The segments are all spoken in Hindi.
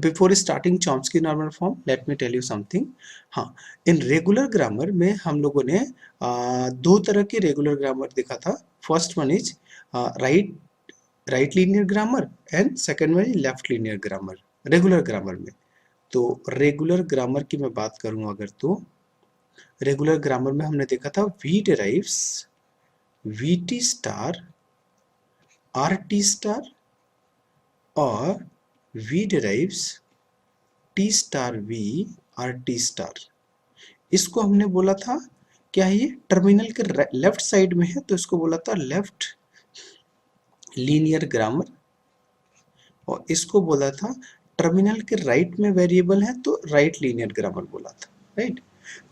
Before starting Chomsky normal form let me tell you something. हाँ, इन रेगुलर ग्रामर में हम लोगों ने दो तरह की रेगुलर ग्रामर देखा था। First one is right linear grammar and second one is left linear grammar regular grammar में। तो रेगुलर ग्रामर की मैं बात करूं अगर, तो रेगुलर ग्रामर में हमने देखा था V derives V T star or T star और V derives T star V और T स्टार। इसको हमने बोला था क्या है, ये टर्मिनल के लेफ्ट साइड में है तो इसको बोला था लेफ्ट लीनियर ग्रामर, और इसको बोला था टर्मिनल के राइट में वेरिएबल है तो राइट लीनियर ग्रामर बोला था, राइट।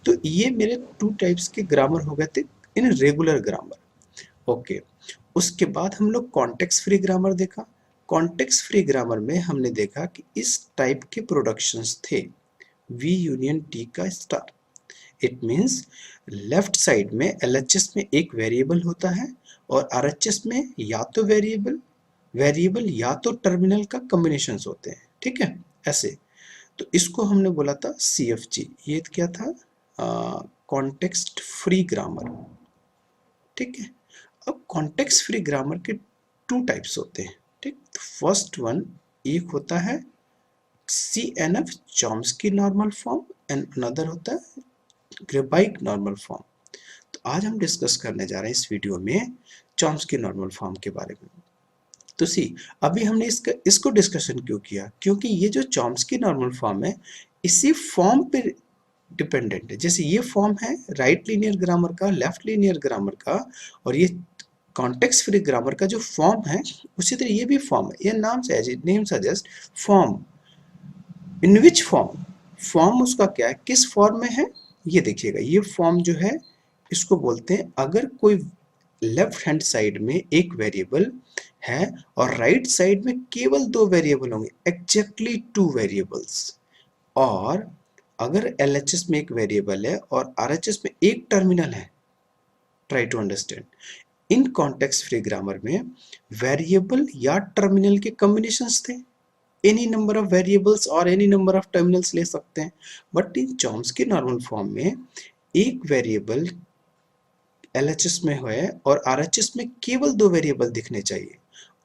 तो ये मेरे टू टाइप्स के ग्रामर हो गए थे इन रेगुलर ग्रामर। ओके, उसके बाद हम लोग कॉन्टेक्स्ट फ्री ग्रामर देखा। कॉन्टेक्स्ट फ्री ग्रामर में हमने देखा कि इस टाइप के प्रोडक्शंस थे V यूनियन T का star. It means left side में LHS में एक वेरिएबल होता है और RHS में या तो वेरिएबल या तो टर्मिनल का कॉम्बिनेशन होते हैं, ठीक है, ऐसे। तो इसको हमने बोला था CFG। ये क्या था, कॉन्टेक्स्ट फ्री ग्रामर, ठीक है। अब कॉन्टेक्स्ट फ्री ग्रामर के टू टाइप्स होते हैं, ठीक। फर्स्ट वन एक होता है CNF Chomsky normal form and another होता है ग्रेबाइक नॉर्मल फॉर्म। तो आज हम डिस्कस करने जा रहे हैं इस वीडियो में चॉम्स्की नॉर्मल फॉर्म के बारे में। तो सी, अभी हमने इसको डिस्कशन क्यों किया, क्योंकि ये जो चॉम्स्की नॉर्मल फॉर्म है इसी फॉर्म पे डिपेंडेंट है। जैसे ये फॉर्म है राइट लीनियर ग्रामर का, लेफ्ट लीनियर ग्रामर का, और ये कॉन्टेक्स्ट फ्री ग्रामर का जो फॉर्म है उसी तरह ये भी फॉर्म है। ये नाम से name suggest form, in which form, form उसका क्या है, किस फॉर्म में है, ये देखिएगा। ये फॉर्म जो है इसको बोलते हैं अगर कोई लेफ्ट हैंड साइड में एक वेरिएबल है और राइट साइड में केवल दो वेरिएबल होंगे, एग्जैक्टली टू वेरिएबल्स, और अगर LHS में एक वेरिएबल है और RHS में एक टर्मिनल है। Try to understand, in context free grammar में वेरिएबल या टर्मिनल के कॉम्बिनेशंस थे, एनी नंबर ऑफ वेरिएबल्स और एनी नंबर ऑफ टर्मिनल्स ले सकते हैं। But in Chomsky normal form में एक वेरिएबल LHS में है और RHS में केवल दो वेरिएबल दिखने चाहिए,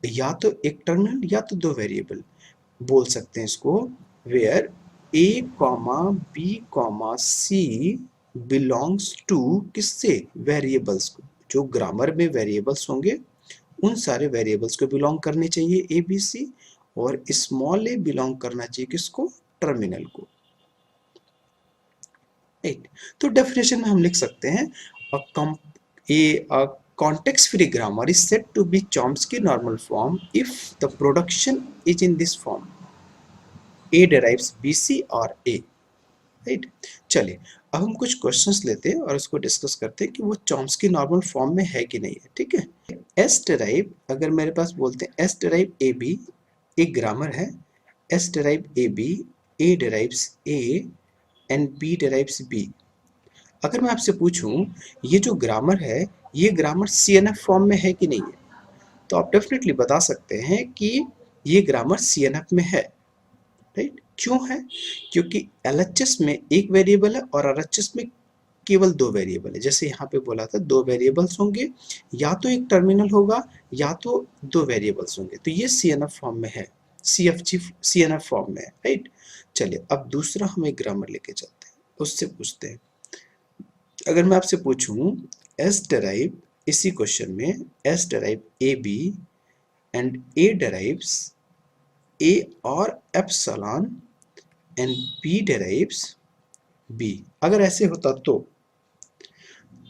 या तो एक टर्मिनल या तो दो वेरिएबल। बोल सकते हैं इसको where A, B, C belongs to किससे, वेरिएबल्स को। जो ग्रामर में वेरिएबल्स होंगे उन सारे वेरिएबल्स को बिलोंग करने चाहिए A, B, C, और स्मॉल a बिलोंग करना चाहिए किसको, टर्मिनल को, राइट। तो डेफिनेशन में हम लिख सकते हैं a context free grammar is said to be Chomsky normal form if the production is in this form, A derives BC और A, राइट। चलिए अब हम कुछ क्वेश्चंस लेते हैं और उसको डिस्कस करते हैं कि वो चॉम्स्की नॉर्मल फॉर्म में है कि नहीं है, ठीक है। S derive, अगर मेरे पास बोलते हैं S derive AB, एक ग्रामर है S derive AB, A derives A and B derives B। अगर मैं आपसे पूछूं ये जो ग्रामर है ये ग्रामर CNF फॉर्म में है कि नहीं है, तो आप डेफिनेटली बता सकते हैं कि ये ग्रामर CNF में है, राइट। क्यों है, क्योंकि LHS में एक वेरिएबल है और RHS में केवल दो वेरिएबल है। जैसे यहाँ पे बोला था दो वेरिएबल्स होंगे, या तो एक टर्मिनल होगा या तो दो वेरिएबल्स होंगे, तो ये CNF फॉर्म में है, CNF फॉर्म में है, राइट। चलिए अब दूसरा हम एक ग्रामर लेके चलते हैं, उससे पूछते हैं। अगर मैं आपसे पूछूं S derive, इसी क्वेश्चन में S derive AB and A derives A और epsilon and B derives B, अगर ऐसे होता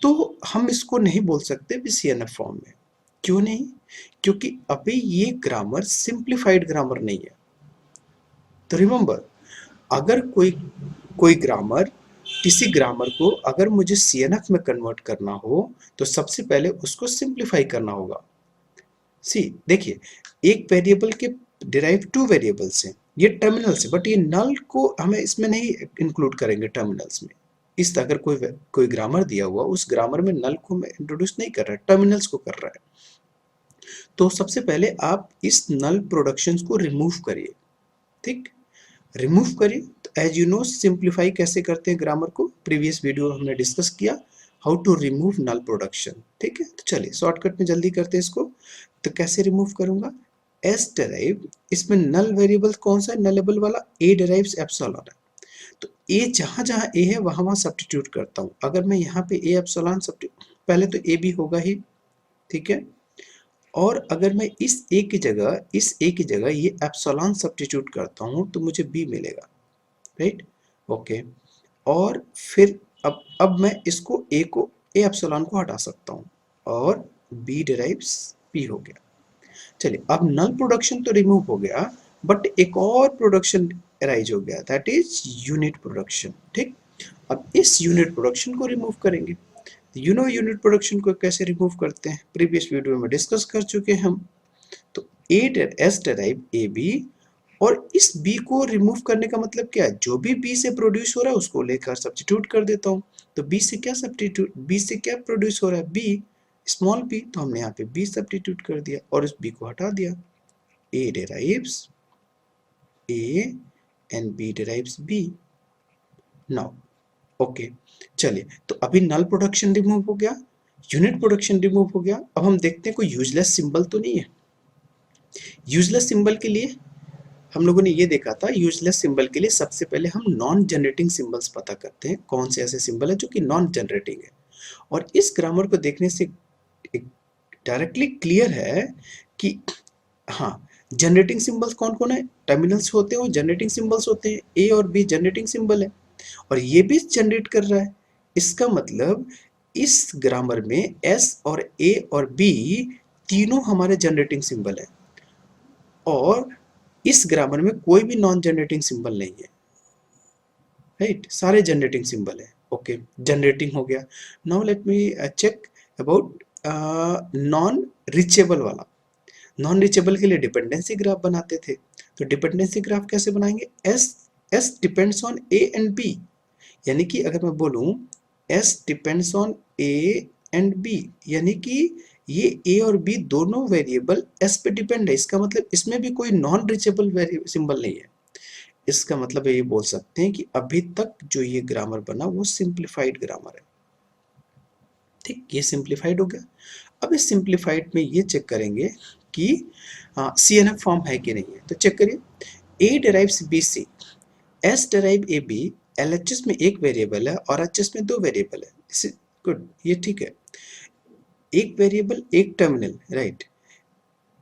तो हम इसको नहीं बोल सकते भी CNF फॉर्म में। क्यों नहीं, क्योंकि अभी ये ग्रामर सिंप्लीफाइड ग्रामर नहीं है। तो रिमेंबर, अगर कोई ग्रामर, किसी ग्रामर को अगर मुझे CNF में कन्वर्ट करना हो तो सबसे पहले उसको सिंप्लीफाई करना होगा। सी देखिए, एक वेरिएबल के डिराइव टू वेरिएबल्स हैं, ये टर्मिनल्स है, बट ये नल को हमें इसमें नहीं इंक्लूड करेंगे टर्मिनल्स में। इस अगर कोई ग्रामर दिया हुआ उस ग्रामर में नल को मैं इंट्रोड्यूस नहीं कर रहा है, टर्मिनल्स को कर रहा है। तो सबसे पहले आप इस नल प्रोडक्शंस को रिमूव करिए, ठीक। रिमूव करिए। तो एज यू नो सिंप्लीफाई कैसे करते हैं ग्रामर को, प्रीवियस वीडियो हमने डिस्कस किया, how to remove null production. ठीक है, तो चलिए शॉर्टकट में जल्दी करते हैं इसको। तो कैसे रिमूव करूंगा, एस डेराइव, इसमें नल वेरिएबल कौन सा है, नलेबल वाला ए डेराइव्स एप्सिलॉन है। तो ए जहां जहां ए है वहां वहां सब्स्टिट्यूट करता हूं। अगर मैं यहाँ पे ए एप्सिलॉन पहले तो ए भी होगा ही, ठीक है, और अगर मैं इस ए की जगह ये एप्सिलॉन सब्स्टिट्यूट करता हूं तो मुझे बी मिलेगा, राइट, ओके। और फिर अब मैं इसको ए एप्सिलॉन को हटा सकता हूं और बी डिराइव्स बी हो गया। चलिए, अब नल प्रोडक्शन तो रिमूव हो गया, बट एक और प्रोडक्शन अराइज हो गया, दैट इज यूनिट प्रोडक्शन। ठीक, अब इस यूनिट प्रोडक्शन को रिमूव करेंगे। यूनिट प्रोडक्शन को कैसे रिमूव करते हैं, प्रीवियस वीडियो में डिस्कस कर चुके हैं हम। तो एस डेराइव ए बी, और इस बी को रिमूव करने का मतलब क्या है, जो भी बी से प्रोड्यूस हो रहा है उसको लेकर सब्स्टिट्यूट कर देता हूँ। तो बी से क्या प्रोड्यूस हो रहा है, बी, स्मॉल बी, तो हमने यहाँ पे बी सब्स्टिट्यूट कर दिया और इस बी को हटा दिया। A derives A and B derives B. Now okay, चलिए, तो अभी नल प्रोडक्शन रिमूव हो गया, यूनिट प्रोडक्शन रिमूव हो गया। अब हम देखते हैं कोई यूजलेस सिंबल तो नहीं है। यूजलेस सिंबल के लिए हम लोगों ने ये देखा था, यूजलेस सिंबल के लिए सबसे पहले हम नॉन जनरेटिंग सिंबल्स पता करते हैं, कौन से ऐसे सिंबल है जो कि नॉन जनरेटिंग है। और इस ग्रामर को देखने से डायरेक्टली क्लियर है कि हाँ, जनरेटिंग सिंबल्स कौन कौन है, टर्मिनल्स होते हैं वो जनरेटिंग सिंबल्स होते हैं, ए और बी जनरेटिंग सिंबल है और ये भी जनरेट कर रहा है। इसका मतलब इस ग्रामर में एस और ए और बी तीनों हमारे जनरेटिंग सिंबल है और इस ग्रामर में कोई भी नॉन जनरेटिंग सिंबल नहीं है, राइट, सारे जनरेटिंग सिंबल है। ओके, जनरेटिंग हो गया। Now let me check about non reachable वाला। नॉन रिचेबल के लिए डिपेंडेंसी ग्राफ बनाते थे, तो डिपेंडेंसी ग्राफ कैसे बनाएंगे, S depends on A and B, यानी कि अगर मैं बोलूं S depends on A and B, यानी कि ये ए और बी दोनों वेरिएबल एस पे डिपेंड है। इसका मतलब इसमें भी कोई नॉन रिचेबल सिंबल नहीं है। इसका मतलब ये बोल सकते हैं कि अभी तक जो ये ग्रामर बना वो सिंप्लीफाइड ग्रामर है। ठीक, ये सिंप्लीफाइड हो गया। अब इस सिंप्लीफाइड में ये चेक करेंगे कि CNF फॉर्म है कि नहीं है। तो चेक करिए, A derives B C, S derive A B, LHS में एक वेरिएबल है और HS में दो वेरिएबल है। गुड, ये ठीक है। एक वेरिएबल एक terminal, right,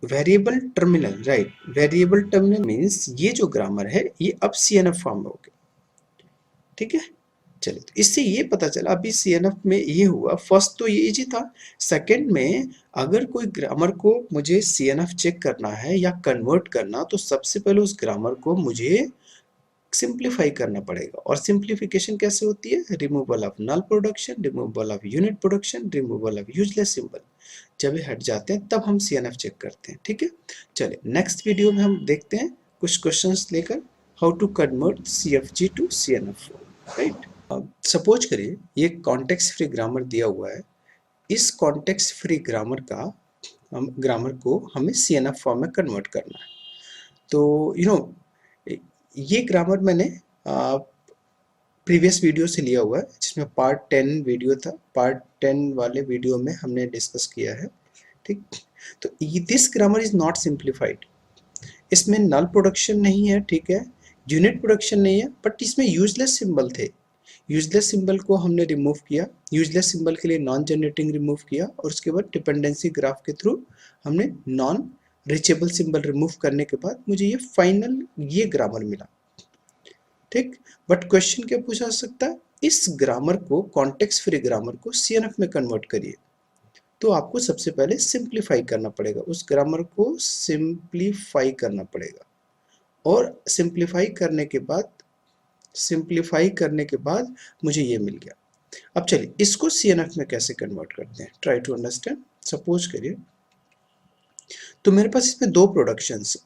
variable terminal, right, variable terminal means ये जो ग्रामर है ये अब CNF फॉर्म में हो गया। ठीक है, चलिए, तो इससे ये पता चला अभी CNF में ये हुआ। फर्स्ट तो ये इजी था, सेकंड में अगर कोई ग्रामर को मुझे CNF चेक करना है या कन्वर्ट करना, तो सबसे पहले उस ग्रामर को मुझे सिंप्लीफाई करना पड़ेगा। और सिंप्लीफिकेशन कैसे होती है, removal of null production, removal of unit production, removal of useless symbol. जब ये हट जाते हैं तब हम CNF चेक करते हैं। ठीक है, चलिए नेक्स्ट वीडियो में हम देखते हैं कुछ क्वेश्चंस लेकर, how to convert CFG to CNF, right. Suppose करिए ये कॉन्टेक्स्ट फ्री ग्रामर दिया हुआ है, इस कॉन्टेक्स्ट फ्री ग्रामर को हमें CNF फॉर्म में कन्वर्ट करना है। तो ये ग्रामर मैंने प्रीवियस वीडियो से लिया हुआ है, जिसमें पार्ट 10 वीडियो था। पार्ट 10 वाले वीडियो में हमने डिस्कस किया है। ठीक, तो this grammar is not simplified, इसमें नल प्रोडक्शन नहीं है, ठीक है, यूनिट प्रोडक्शन नहीं है, बट इसमें यूजलेस सिंबल थे। यूजलेस सिंबल को हमने रिमूव किया, यूजलेस सिंबल के लिए नॉन जनरेटिंग रिमूव किया और उसके बाद डिपेंडेंसी ग्राफ के थ्रू हमने नॉन रिचेबल सिंबल रिमूव करने के बाद मुझे ये फाइनल ये ग्रामर मिला। ठीक, बट क्वेश्चन क्या पूछा सकता है, इस ग्रामर को, कॉन्टेक्स्ट फ्री ग्रामर को CNF में कन्वर्ट करिए। तो आपको सबसे पहले सिंप्लीफाई करना पड़ेगा, उस ग्रामर को सिंप्लीफाई करना पड़ेगा और सिंप्लीफाई करने के बाद मुझे ये मिल गया। अब चलिए इसको CNF में कैसे कन्वर्ट करते हैं, ट्राई टू अंडरस्टैंड। सपोज करिए, तो मेरे पास इसमें दो प्रोडक्शंस,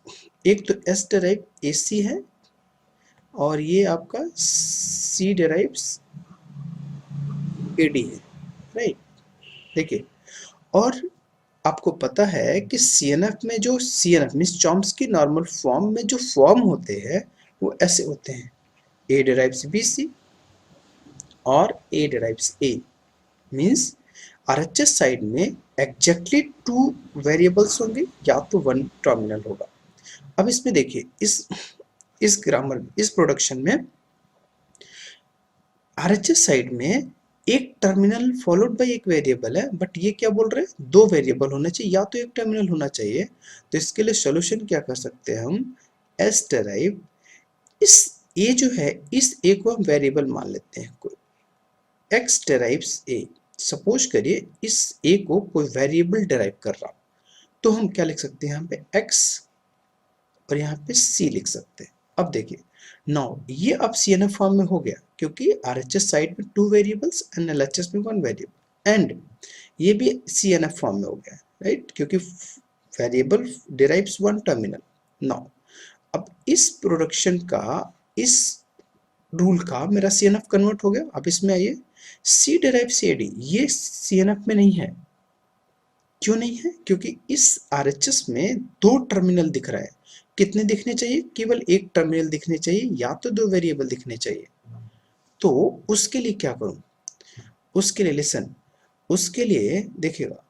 एक तो S डेराइव AC है और ये आपका C डेराइव्स AD है, राइट। देखिए, और आपको पता है कि CNF में जो CNF means Chomsky normal form में जो फॉर्म होते हैं वो ऐसे होते हैं, A derives BC और A derives A, means RHS side में एग्जैक्टली 2 वेरिएबल्स होंगे या तो 1 टर्मिनल होगा। अब इसमें देखिए, इस ग्रामर, इस प्रोडक्शन में RHS साइड में एक टर्मिनल फॉलोड बाय एक वेरिएबल है, बट ये क्या बोल रहे हैं, 2 वेरिएबल होना चाहिए या तो एक टर्मिनल होना चाहिए। तो इसके लिए सोल्यूशन क्या कर सकते हैं हम, एस डेराइव, इस ए जो है, इस ए को हम वेरिएबल मान लेते हैं, कोई एक्स डेराइव्स ए। सपोज करिए इस ए को कोई वेरिएबल डेराइव कर रहा, तो हम क्या लिख सकते हैं यहाँ पे एक्स और यहाँ पे सी लिख सकते हैं। अब देखिए, नाउ ये अब CNF फॉर्म में हो गया, क्योंकि RHS साइड में 2 वेरिएबल्स एंड LHS में 1 वेरिएबल, एंड ये भी CNF फॉर्म में हो गया, राइट, क्योंकि वेरिएबल डिराइव्स 1 टर्मिनल। नाउ अब इस प्रोडक्शन का, इस रूल का मेरा CNF कन्वर्ट हो गया। अब इसमें आइए, C डिराइव्स AD, ये CNF में नहीं है। क्यों नहीं है, क्योंकि इस RHS में 2 टर्मिनल दिख रहा है। कितने दिखने चाहिए, केवल एक टर्मिनल दिखने चाहिए या तो 2 वेरिएबल दिखने चाहिए। तो उसके लिए क्या करूं, उसके लिए लिसन, उसके लिए देखिएगा,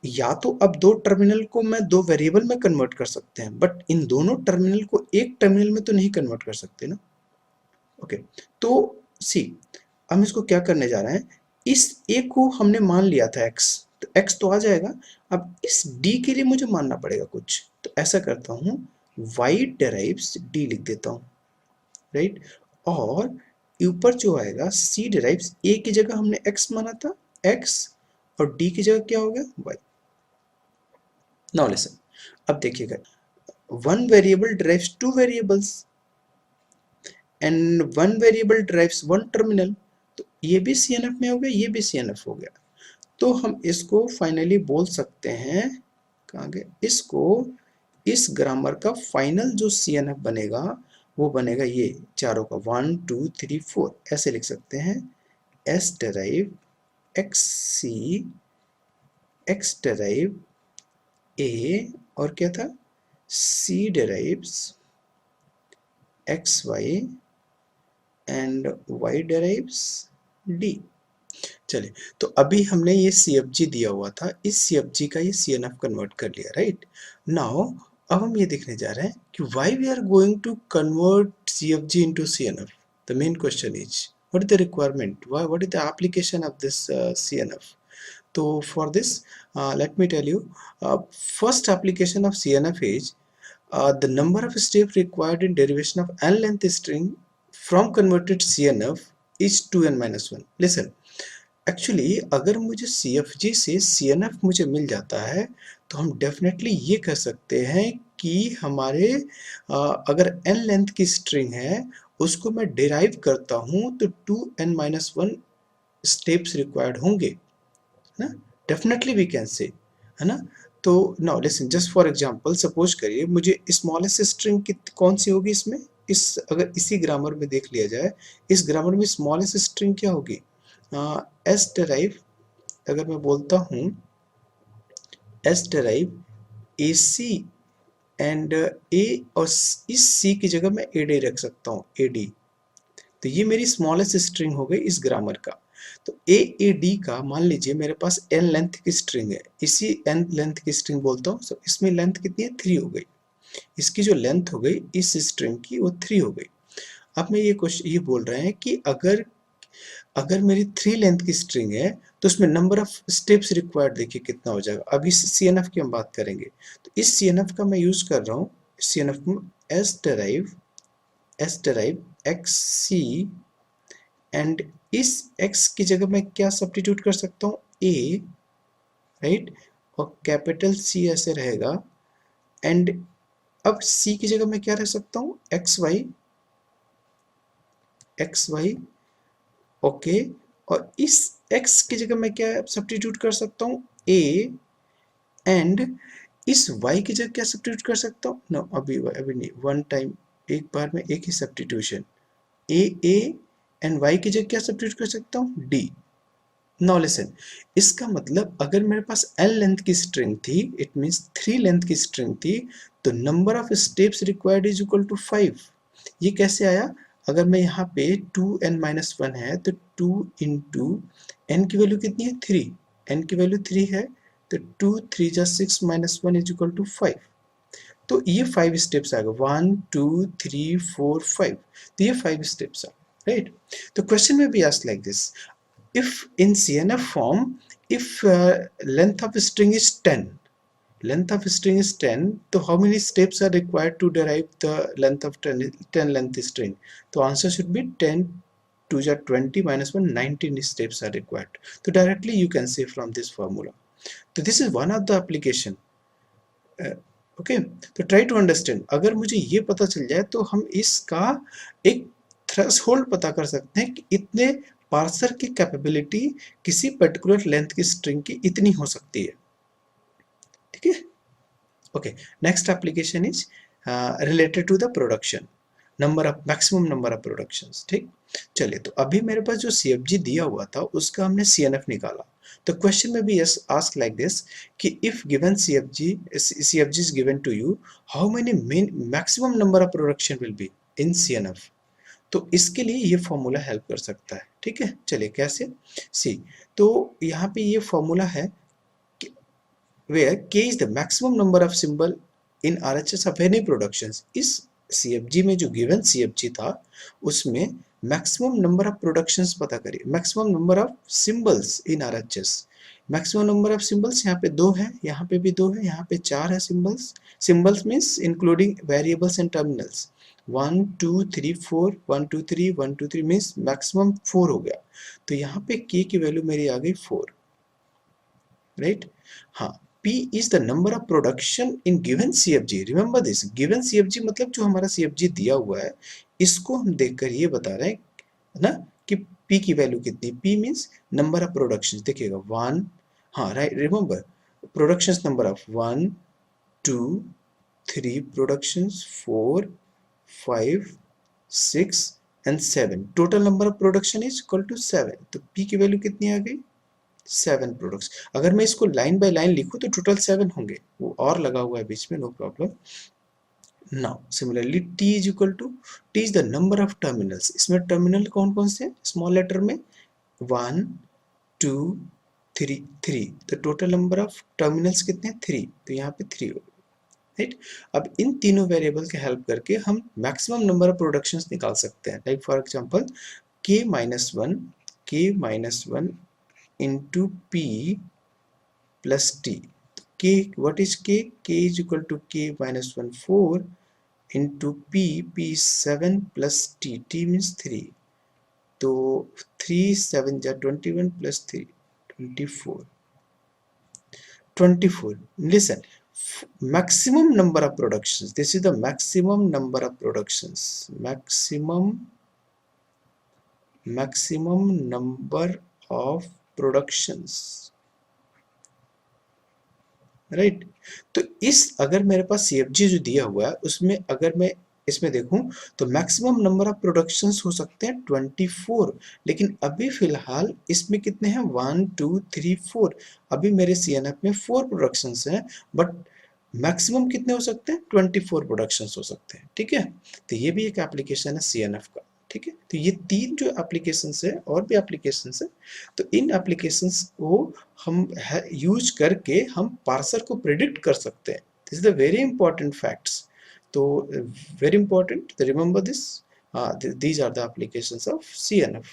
या तो अब 2 टर्मिनल को मैं 2 वेरिएबल में कन्वर्ट कर सकते हैं, बट इन दोनों टर्मिनल को एक टर्मिनल में तो नहीं कन्वर्ट कर सकते ना। ओके, तो सी, हम इसको क्या करने जा रहे हैं, इस ए को हमने मान लिया था x, तो x तो आ जाएगा। अब इस d के लिए मुझे मानना पड़ेगा कुछ, तो ऐसा करता हूँ, y derives d लिख देता हूँ, राइट। और ऊपर जो आएगा c derives a की जगह हमने x माना था, x, और d की जगह क्या हो गया, y। नाउ लिसन, अब देखिएगा, 1 variable derives 2 variables and 1 variable drives 1 terminal, तो ये भी CNF में हो गया, ये भी CNF हो गया। तो हम इसको फाइनली बोल सकते हैं, कहाँ गए, इसको, इस ग्रामर का फाइनल जो CNF बनेगा वो बनेगा ये चारों का, 1 2 3 4, ऐसे लिख सकते हैं, S derive XC, X derive A, और क्या था, C डेराइव्स XY and y derives d। चलिए, तो अभी हमने ये CFG दिया हुआ था, इस CFG का ये CNF कन्वर्ट कर लिया, राइट। नाउ अब हम ये देखने जा रहे हैं कि why we are going to convert CFG into CNF. The main question is, what is the requirement, what is the application of this CNF? So for this, let me tell you, first application of CNF is the number of steps required in derivation of n length string from converted CNF is 2n-1. Listen, actually अगर मुझे CFG से CNF मुझे मिल जाता है, तो हम डेफिनेटली ये कह सकते हैं कि हमारे अगर n लेंथ की स्ट्रिंग है, उसको मैं डिराइव करता हूँ, तो 2n-1 स्टेप्स रिक्वायर्ड होंगे, है ना, डेफिनेटली वी कैन से, है ना। तो now listen, just for example, suppose करिए मुझे स्मॉलेस्ट स्ट्रिंग कौन सी होगी इसमें, इस, अगर इसी ग्रामर में देख लिया जाए, इस ग्रामर में स्मॉलेस्ट स्ट्रिंग क्या होगी, एस डेराइव, अगर मैं बोलता हूँ S derive A C and A, और इस सी की जगह मैं ए डी रख सकता हूँ, ए डी। तो ये मेरी स्मॉलेस्ट स्ट्रिंग हो गई इस ग्रामर का। तो ए डी का मान लीजिए मेरे पास n लेंथ की स्ट्रिंग है, इसी n लेंथ की स्ट्रिंग बोलता हूँ, तो इसमें लेंथ कितनी है, 3 हो गई। इसकी जो लेंथ हो गई इस स्ट्रिंग की, वो 3 हो गई। अब मैं ये क्वेश्चन ये बोल रहे हैं कि अगर मेरी 3 लेंथ की स्ट्रिंग है, तो उसमें नंबर ऑफ स्टेप्स रिक्वायर्ड देखिए कितना हो जाएगा। अब इस CNF की हम बात करेंगे, तो इस CNF का मैं यूज कर रहा हूँ, CNF में S derive X C, and इस x की जगह मैं क्या सब्स्टिट्यूट कर सकता हूँ, a, राइट, और कैपिटल C ऐसे रहेगा, एंड अब C की जगह मैं क्या रख सकता हूँ, xy, ओके, और इस x की जगह मैं क्या सब्स्टिट्यूट कर सकता हूँ, a, एंड इस y की जगह क्या सब्स्टिट्यूट कर सकता हूँ, नो अभी नहीं, वन टाइम, एक बार में एक ही सब्स्टिट्यूशन, a एंड y की जगह क्या सब्स्टिट्यूट कर सकता हूँ, d। नाउ लिसन, इसका मतलब अगर मेरे पास n लेंथ की स्ट्रिंग थी, इट मींस 3 लेंथ की स्ट्रिंग थी, तो number of steps required is equal to 5। ये कैसे आया? अगर मैं यहाँ पे 2n-1 है तो 2 इंटू n की वैल्यू कितनी है? 3, n की वैल्यू 3 है तो 2 3 जा 6 माइनस 1 इज इक्वल टू 5। तो ये 5 स्टेप्स आ गए, 1 2 3 4 5। तो ये 5 स्टेप्स आ, राइट? तो क्वेश्चन में भी ask like this, if in CNF form, if length of string is 10, length of string is 10, so how many steps are required to derive the length of 10 length string? So answer should be 10 2 ja 20 minus 1, 19 steps are required. So directly you can see from this formula. So this is one of the application. Okay, तो ट्राई टू अंडरस्टैंड। अगर मुझे ये पता चल जाए तो हम इसका एक थ्रेशोल्ड पता कर सकते हैं कि इतने पार्सर की कैपेबिलिटी किसी पर्टिकुलर लेंथ की स्ट्रिंग की इतनी हो सकती है, ठीक है? Okay, next application is related to the production, number of maximum number of productions, ठीक? चलिए, तो अभी मेरे पास जो CFG दिया हुआ था उसका हमने CNF निकाला। तो क्वेश्चन में भी यस आस्क लाइक दिस कि if given CFG is given to you, how many maximum number of production will be in CNF? तो इसके लिए ये फॉर्मूला हेल्प कर सकता है, ठीक है? चलिए कैसे? सी, तो यहाँ पे ये फॉर्मूला है where k is the maximum number of symbol in RHS of any productions। इस CFG में जो given CFG था उसमें maximum number of productions पता करिए, maximum number of symbols in RHS। maximum number of symbols यहाँ पे 2 है, यहाँ पे भी 2 है, यहाँ पे 4 है symbols। symbols means including variables and terminals। 1 2 3 4 1 2 3 1 2 3 means maximum 4 हो गया। तो यहाँ पे k की वैल्यू मेरी आ गई 4, राइट? हाँ, P is the number of production in given CFG। Remember this, given CFG मतलब जो हमारा CFG दिया हुआ है इसको हम देखकर ये बता रहे हैं ना कि P की वैल्यू कितनी। P means number of productions, देखिएगा 1, हाँ right, remember productions number of 1 2 3 productions 4 5 6 and 7, total number of production is equal to 7। तो P की वैल्यू कितनी आ गई? 7 प्रोडक्ट्स। अगर मैं इसको लाइन बाय लाइन लिखूं तो टोटल 7 होंगे, वो और लगा हुआ है बीच में, no problem. Now similarly T is equal to, T is the number of terminals. इसमें टर्मिनल कौन कौन से? स्मॉल लेटर में 1 2 3 3, तो टोटल नंबर ऑफ टर्मिनल्स कितने? 3, तो यहाँ पे 3 हो, राइट? अब इन तीनों वेरिएबल के हेल्प करके हम मैक्सिमम नंबर ऑफ प्रोडक्शंस निकाल सकते हैं। Like for example k-1 into P plus T। K, what is K? K is equal to k minus 1 4 into P, P is 7 plus T, T means 3। तो 3 7 जा 21 plus 3 24, 24। Listen, maximum number of productions, this is the maximum number of productions, maximum number of productions, right? तो इस अगर मेरे पास CFG जो दिया हुआ है उसमें अगर मैं इसमें देखूं तो मैक्सिमम नंबर ऑफ प्रोडक्शंस हो सकते हैं 24, लेकिन अभी फिलहाल इसमें कितने हैं? 1 2 3 4। अभी मेरे CNF में 4 प्रोडक्शंस हैं, बट मैक्सिमम कितने हो सकते हैं? 24 प्रोडक्शंस हो सकते हैं, ठीक है? तो ये भी एक एप्लीकेशन है CNF का, ठीक है? तो ये 3 जो एप्लीकेशंस है, और भी एप्लीकेशंस है, तो इन एप्लीकेशंस को हम यूज करके हम पार्सर को प्रेडिक्ट कर सकते हैं। This is the very important facts. तो very important, remember this, these are the applications of CNF।